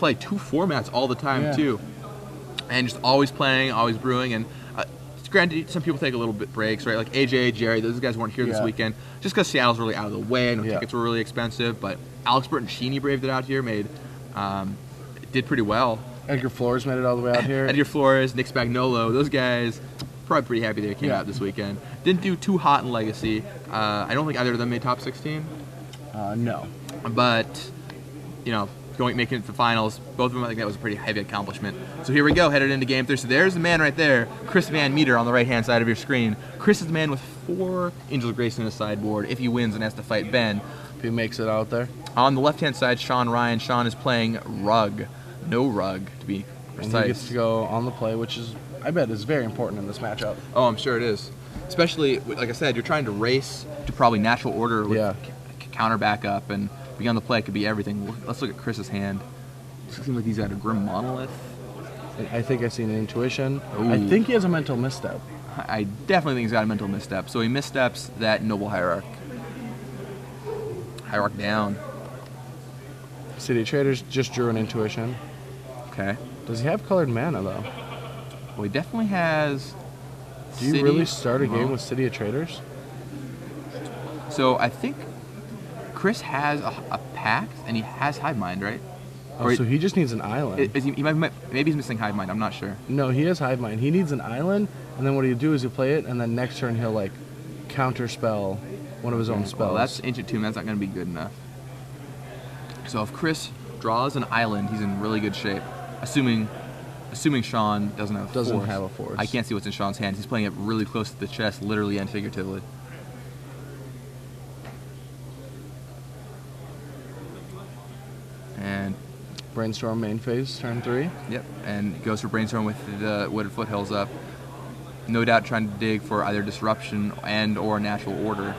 play 2 formats all the time too, and just always playing, always brewing. And granted, some people take a little bit breaks, right? Like AJ, Jerry, those guys weren't here this weekend just because Seattle's really out of the way. I know tickets were really expensive, but Alex Burt and Sheeny braved it out here, did pretty well. Edgar Flores made it all the way out here. Edgar Flores, Nick Spagnolo, those guys, probably pretty happy they came out this weekend. Didn't do too hot in Legacy. I don't think either of them made top 16. No. But, making it to the finals, both of them, I think that was a pretty heavy accomplishment. So here we go, headed into Game 3. So there's the man right there, Chris VanMeter on the right-hand side of your screen. Chris is the man with 4 Angels of Grace in his sideboard if he wins and has to fight Ben. If he makes it out there. On the left-hand side, Sean Ryan. Sean is playing Rug. No Rug, to be precise. And he gets to go on the play, which is, I bet, is very important in this matchup. Oh, I'm sure it is. Especially, like I said, you're trying to race to probably natural order with counter backup, and being on the play could be everything. Let's look at Chris's hand. It seems like he's got a Grim Monolith. I think I see an intuition. Ooh. I think he has a mental misstep. I definitely think he's got a mental misstep. So he missteps that Noble Hierarch. Hierarch down. City of Traders just drew an intuition. Okay. Does he have colored mana, though? Well, he definitely has... Do you really start a game with City of Traders? So I think Chris has a pact, and he has Hive Mind, right? Oh, so he just needs an island. Maybe he's missing Hive Mind, I'm not sure. No, he has Hive Mind. He needs an island, and then what he'll do is he'll play it, and then next turn he'll, counter-spell one of his own spells. Well, that's Ancient Tomb. That's not going to be good enough. So if Chris draws an island, he's in really good shape. Assuming Sean doesn't have a force. I can't see what's in Sean's hand. He's playing it really close to the chest, literally and figuratively. And Brainstorm main phase, turn 3. Yep, and goes for Brainstorm with the Wooded Foothills up. No doubt trying to dig for either Disruption and or Natural Order.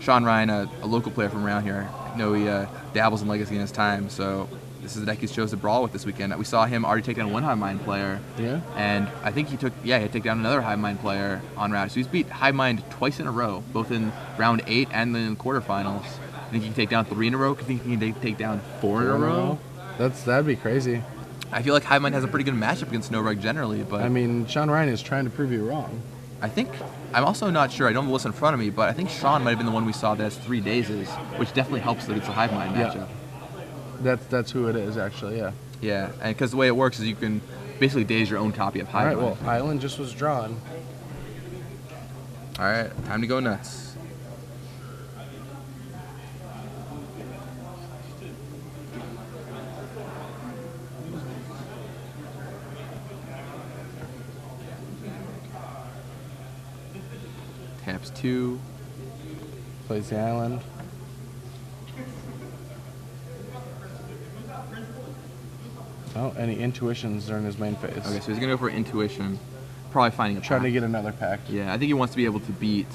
Sean Ryan, a local player from around here, I know he dabbles in Legacy in his time, so this is the deck he chose to brawl with this weekend. We saw him already take down one Hive Mind player. Yeah. And I think he took down another Hive Mind player on round. So he's beat Hive Mind twice in a row, both in round 8 and then in the quarterfinals. I think he can take down 3 in a row. I think he can take down 4 in a row. That'd be crazy. I feel like Hive Mind has a pretty good matchup against Snow Rug generally, but I mean, Sean Ryan is trying to prove you wrong. I'm also not sure. I don't have the list in front of me, but I think Sean might have been the one we saw that has 3 dazes, which definitely helps against the Hive Mind matchup. That's who it is, actually, yeah. Yeah, and because the way it works is you can basically daze your own copy of Hive Mind. All right, well, Island just was drawn. All right, time to go nuts. Taps 2. Plays the island. Oh, any intuitions during his main phase. Okay, so he's gonna go for intuition, probably finding a trying pact. to get another pack. Yeah, I think he wants to be able to beat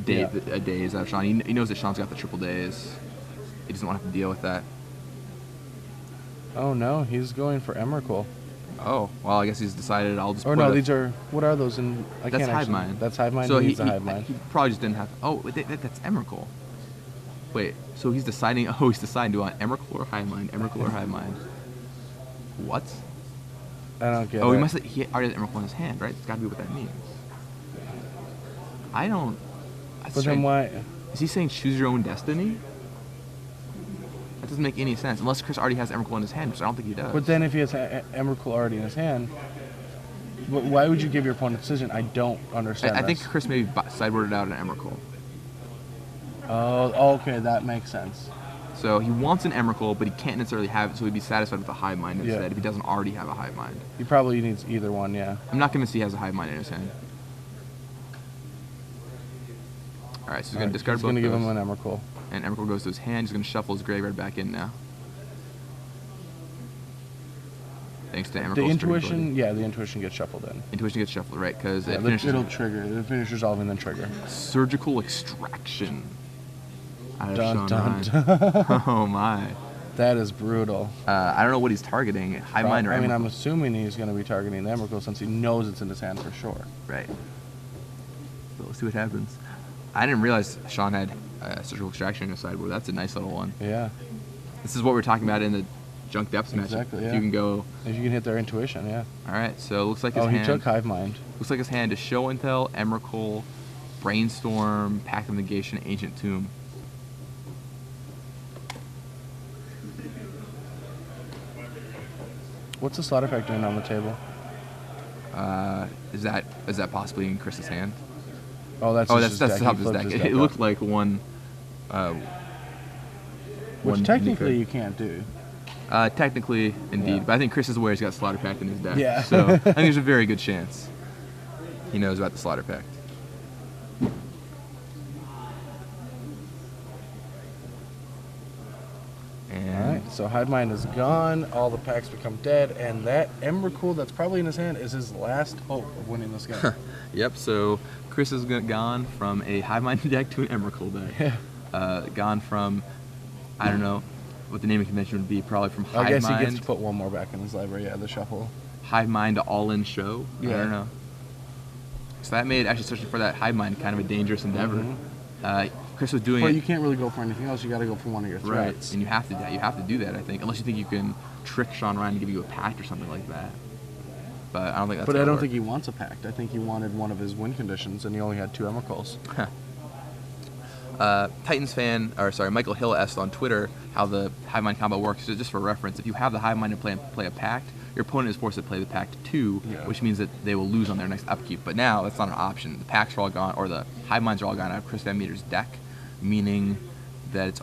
a daze out of Sean. He knows that Sean's got the triple daze. He doesn't want to have to deal with that. Oh no, he's going for Emrakul. Oh, well, I guess he's decided I'll just. Or no, these are, what are those in? That's Hive Mind. That's Hive Mind. So he needs a Hive Mind. He probably just didn't have. Oh, that's Emrakul. Wait, so he's deciding. Oh, he's deciding to want Emrakul or Hive Mind. Emrakul or Hive Mind. What? I don't get it. Oh, he already has Emrakul in his hand, right? It's got to be what that means. I don't. But then why? Is he saying choose your own destiny? That doesn't make any sense, unless Chris already has Emrakul in his hand, which I don't think he does. But then if he has Emrakul already in his hand, why would you give your opponent a decision? I don't understand I think Chris maybe sideboarded out an Emrakul. Oh, okay, that makes sense. So he wants an Emrakul, but he can't necessarily have it, so he'd be satisfied with a Hive Mind instead if he doesn't already have a Hive Mind. He probably needs either one, yeah. I'm not convinced he has a Hive Mind in his hand. Alright, so he's going to discard both. He's going to give him an Emrakul. And Emrakul goes to his hand. He's going to shuffle his graveyard back in now. Thanks to Emrakul. The intuition, the intuition gets shuffled in. Intuition gets shuffled, right? Because it'll trigger. It'll finish resolving, then trigger. Surgical Extraction. Dun, dun, dun. Oh my. That is brutal. I don't know what he's targeting. Hive Mind or Emrakul. I mean, I'm assuming he's going to be targeting the Emrakul since he knows it's in his hand for sure. Right. So let's see what happens. I didn't realize Sean had Surgical Extraction in his sideboard. That's a nice little one. Yeah. This is what we were talking about in the junk depths match. Exactly, If yeah. you can go. If you can hit their intuition, yeah. All right, so it looks like his Oh, hand. he took Hive Mind. Looks like his hand is Show and Tell, Emrakul, Brainstorm, Pact of Negation, Ancient Tomb. What's the slaughter pact doing on the table? Is that possibly in Chris's hand? Oh, that's that's top of his deck. It looked like one. Which one technically Nika. you can't do. Technically, indeed, Yeah. but I think Chris is aware he's got Slaughter Pact in his deck. Yeah. So I think there's a very good chance he knows about the Slaughter Pact. And All right, so Hive Mind is gone. All the packs become dead, and that Emrakul that's probably in his hand is his last hope of winning this game. Yep. So Chris has gone from a Hive Mind deck to an Emrakul deck. Yeah. Gone from, I don't know what the naming convention would be, probably from Hive I guess Mind. he gets to put one more back in his library. Yeah, the shuffle. Hive Mind to All-In Show. I Yeah. don't know. So that made actually searching for that Hive Mind kind of a dangerous endeavor. Chris was doing But it. you can't really go for anything else. You got to go for one of your Right, threats. and you have to do that. I think, unless you think you can trick Sean Ryan to give you a pact or something like that. But I don't think that's. But I gonna don't work. think he wants a pact. I think he wanted one of his win conditions, and he only had 2 Emrakuls. Titans fan, or sorry, Michael Hill asked on Twitter how the Hive Mind combo works. So just for reference, if you have the Hive Mind to play a pact, your opponent is forced to play the pact too, Yeah. which means that they will lose on their next upkeep. But now that's not an option. The pacts are all gone, or the Hive Minds are all gone out of Chris VanMeter's deck, meaning that it's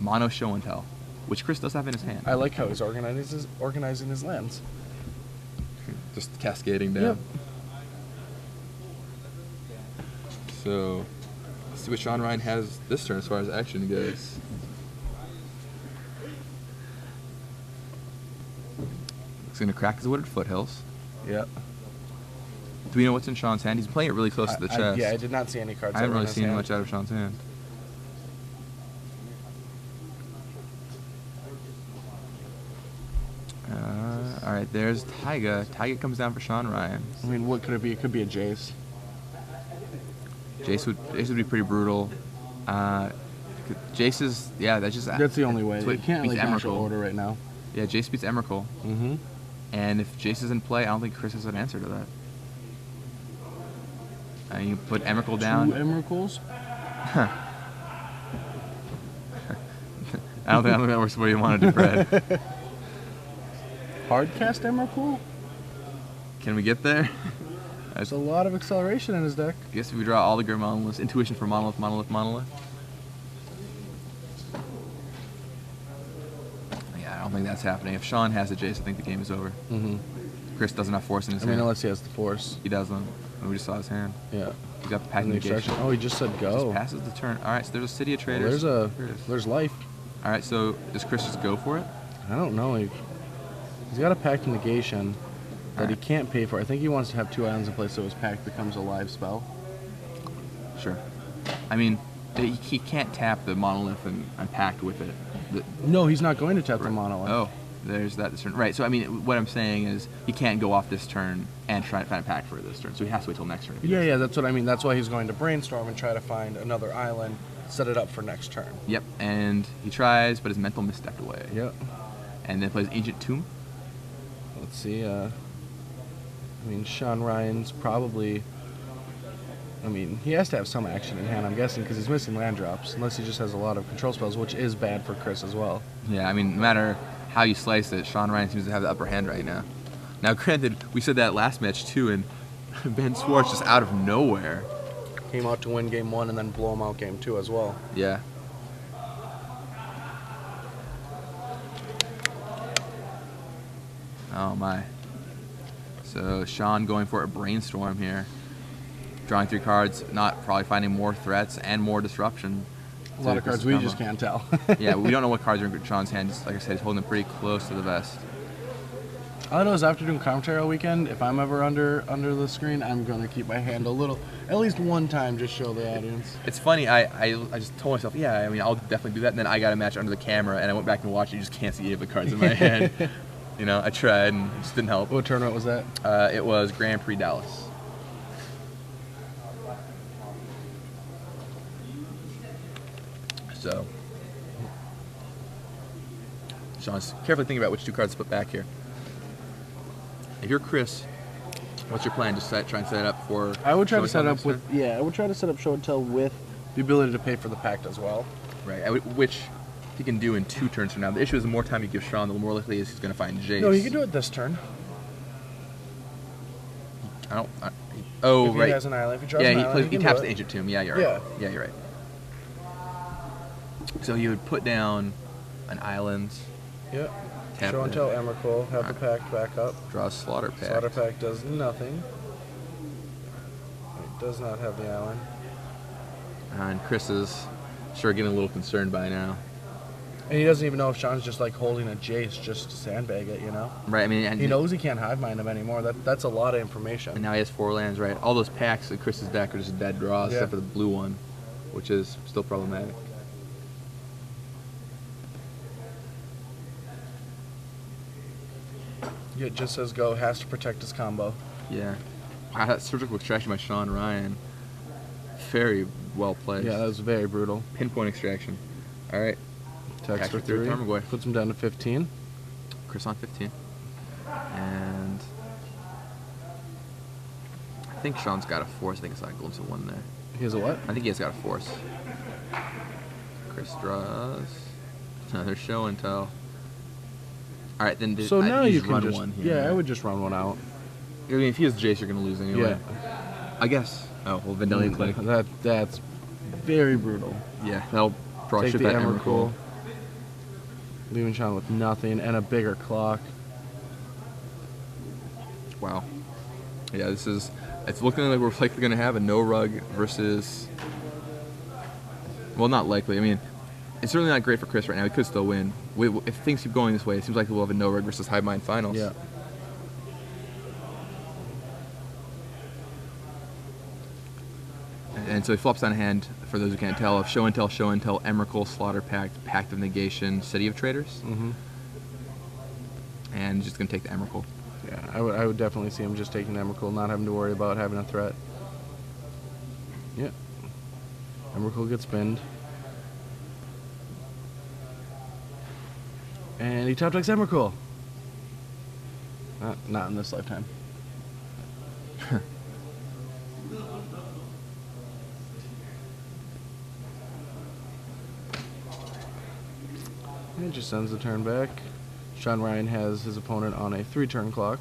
mono Show and Tell, which Chris does have in his hand. I like how he's organizing his lands. Just cascading down. Yep. So, let's see what Sean Ryan has this turn as far as action goes. He's going to crack his Wooded Foothills. Yep. Do we know what's in Sean's hand? He's playing it really close to the chest. Yeah, I did not see any cards. I haven't that were in really his seen hand. much out of Sean's hand. All right, there's Taiga. Taiga comes down for Sean Ryan. I mean, what could it be? It could be a Jace. Jace would be pretty brutal. Jace is, yeah, that's just... That's the only way. that's what You can't beats really match Emrakul. order right now. Yeah, Jace beats Emrakul. Mm-hmm. And if Jace is in play, I don't think Chris has an answer to that. You put Emrakul down. 2 Emrakuls? I don't think that works the way you wanted to, Fred. Hardcast Emrakul? Can we get there? There's a lot of acceleration in his deck. I guess if we draw all the Grim Monoliths, Intuition for Monolith, Monolith, Monolith. Yeah, I don't think that's happening. If Sean has a Jace, I think the game is over. Mm-hmm. Chris doesn't have Force in his I mean, hand. unless he has the Force. He doesn't. We just saw his hand. Yeah. He's got the Pact And of the Negation. extraction. Oh, he just said go. Just passes the turn. All right, so there's a City of Well, Traders. there's life. All right, so does Chris just go for it? I don't know. He's got a Pact of Negation that he can't pay for. I think he wants to have 2 islands in place so his Pact becomes a live spell. Sure. I mean, he can't tap the Monolith and Pact with it. No, he's not going to tap the Monolith. Oh, there's that turn. Right, so I mean, what I'm saying is he can't go off this turn and try to find a Pact for this turn, so he has to wait till next turn. Yeah, that's what I mean. That's why he's going to brainstorm and try to find another island, set it up for next turn. Yep, and he tries, but his mental misstepped away. Yep. And then plays Ancient Tomb. Let's see. I mean, Sean Ryan's probably... I mean, he has to have some action in hand, I'm guessing, because he's missing land drops, unless he just has a lot of control spells, which is bad for Chris as well. Yeah, I mean, no matter how you slice it, Sean Ryan seems to have the upper hand right now. Now, granted, we said that last match too, and Ben Schwartz just out of nowhere. Came out to win game 1 and then blow him out game 2 as well. Yeah. Oh my. So Sean going for a brainstorm here. Drawing 3 cards, not probably finding more threats and more disruption. A lot of cards we just can't tell. Yeah, we don't know what cards are in Sean's hand. Just like I said, he's holding them pretty close to the vest. All I know is after doing commentary all weekend, if I'm ever under the screen, I'm going to keep my hand a little, at least one time, just show the audience. It's funny, I just told myself, yeah, I mean, I'll definitely do that, and then I got a match under the camera, and I went back and watched it, you just can't see any of the cards in my hand. You know, I tried, and it just didn't help. What tournament was that? It was Grand Prix Dallas. So Sean's carefully thinking about which 2 cards to put back here. If you're Chris, what's your plan? Just try and set it up for. I would try show to set and tell up next with turn? I would try to set up show and tell with the ability to pay for the pact as well. Right. Which he can do in 2 turns from now. The issue is the more time you give Sean, the more likely is he's going to find Jace. No, he can do it this turn. Oh, if right. He has an island. If he draws Yeah, an island, he taps the Ancient Tomb. Yeah, you're right. Yeah. Yeah, you're right. So you would put down an island. Yeah. Tap Show and it. tell Emrakul. Have the pact back up. Draw a Slaughter Pact. Slaughter pact does nothing. It does not have the island. And Chris is sure getting a little concerned by now. And he doesn't even know if Sean's just like holding a Jace just to sandbag it, you know? Right, I mean... And he knows he can't hive mind him anymore. That's a lot of information. And now he has 4 lands, right? All those packs in Chris's deck are just dead draws, Yeah. except for the blue one, which is still problematic. Yeah, it just says go, has to protect his combo. Yeah. Wow, that surgical extraction by Sean Ryan. Very well placed. Yeah, that was very brutal. Pinpoint extraction. All right. Text for 3. Tarmogoyf. Puts him down to 15. Chris on 15. And I think Sean's got a force. I think I saw a glimpse of one there. He has a what? I think he has got a force. Chris draws. Another show and tell. All right, then. So now you can run just one here. yeah, I would just run one out. I mean, if he has Jace, you're gonna lose anyway. Yeah. I guess. Oh well, Vendelian Click. That's very brutal. Yeah, that'll probably Take ship the that Emrakul. Emrakul. Leaving Sean with nothing and a bigger clock. Wow. Yeah, this is. It's looking like we're likely going to have a no rug versus. Well, not likely. I mean, it's certainly not great for Chris right now. He could still win. If things keep going this way, it seems like we'll have a no rug versus Hive Mind finals. Yeah. And so he flops on hand, for those who can't tell, of Show and Tell, Emrakul, Slaughter Pact, Pact of Negation, City of Traders. Mm-hmm. And he's just going to take the Emrakul. Yeah, I would definitely see him just taking Emrakul, not having to worry about having a threat. Yeah. Emrakul gets binned. And he top decks Emrakul. Not in this lifetime. It just sends the turn back. Sean Ryan has his opponent on a 3-turn clock.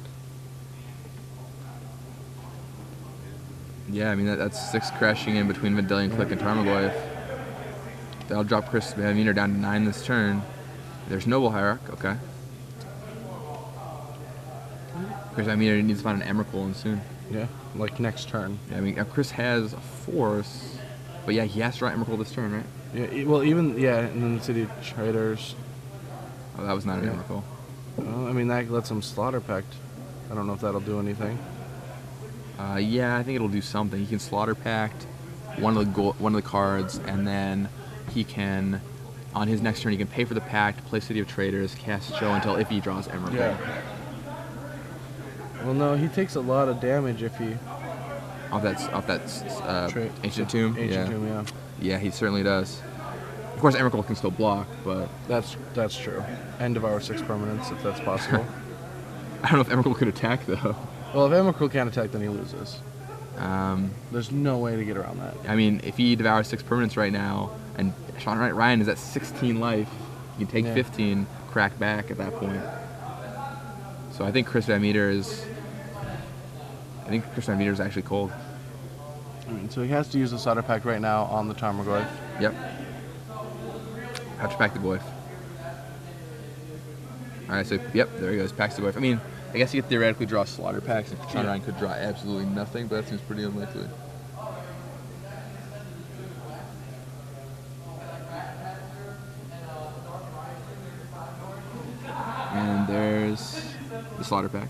Yeah, I mean, that's 6 crashing in between Vendelian Click and Tarmogoyf. That'll drop Chris VanMeter down to 9 this turn. There's Noble Hierarch, okay. Chris VanMeter needs to find an Emrakul in soon. Yeah, like next turn. Yeah, I mean, Chris has a Force, but yeah, he has to draw Emrakul this turn, right? Yeah, well, even, yeah, and then the City of Traders. Oh, that was not an Yeah. Emrakul. Well, I mean, that lets him Slaughter Pact. I don't know if that'll do anything. Yeah, I think it'll do something. He can Slaughter Pact one of the cards, and then he can, on his next turn, he can pay for the Pact, play City of Traders, cast Show until if he draws Emrakul. Yeah. Well, no, he takes a lot of damage if he... Off that Ancient Tomb? Ancient Tomb, yeah. Yeah, he certainly does. Of course, Emrakul can still block, but... That's true. And devour 6 permanents, if that's possible. I don't know if Emrakul could attack, though. Well, if Emrakul can't attack, then he loses. There's no way to get around that. I mean, if he devours 6 permanents right now, and Sean Ryan is at 16 life, he can take 15, crack back at that point. So I think Chris VanMeter is... actually cold. I mean, so he has to use the Slaughter Pact right now on the Tarmogoyf. Yep. Have to pack the Goyf. Alright, so, yep, there he goes. Packs the Goyf. I mean, I guess he could theoretically draw Slaughter Packs, and Sean Ryan could draw absolutely nothing, but that seems pretty unlikely. And there's the Slaughter Pack.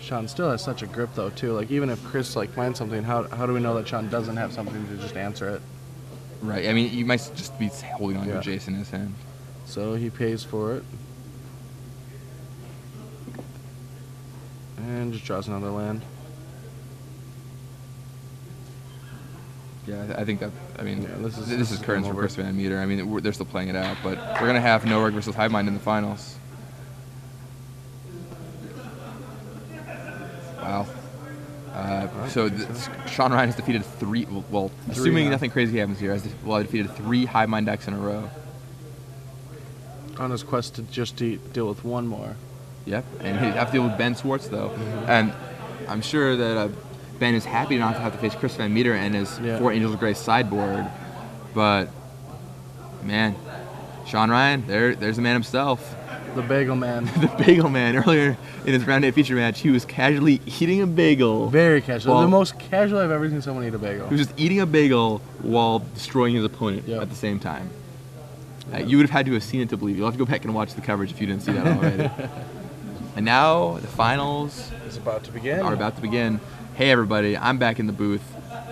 Sean still has such a grip, though, too. Like, even if Chris, like, finds something, how do we know that Sean doesn't have something to just answer it? Right, I mean, you might just be holding on to Yeah. Jason in his hand. So he pays for it. And just draws another land. Yeah, I think that. I mean, Yeah, this is game curtains for over. Chris VanMeter. I mean, they're still playing it out, but we're gonna have Norweg versus Hivemind in the finals. Wow. So Sean Ryan has defeated three. Well, assuming nothing crazy happens here, has defeated 3 Hivemind decks in a row. On his quest to just deal with one more. Yep, and he'd have to deal with Ben Swartz though, and I'm sure that Ben is happy not to have to face Chris VanMeter and his 4 Angels of Grey sideboard, but man, Sean Ryan, there's the man himself. The bagel man. The bagel man. Earlier in his round 8 feature match, he was casually eating a bagel. Very casual. The most casual I've ever seen someone eat a bagel. He was just eating a bagel while destroying his opponent at the same time. You would have had to have seen it to believe. You'll have to go back and watch the coverage if you didn't see that already. And now the finals are about to begin. Hey everybody, I'm back in the booth.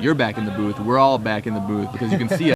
You're back in the booth. We're all back in the booth because you can see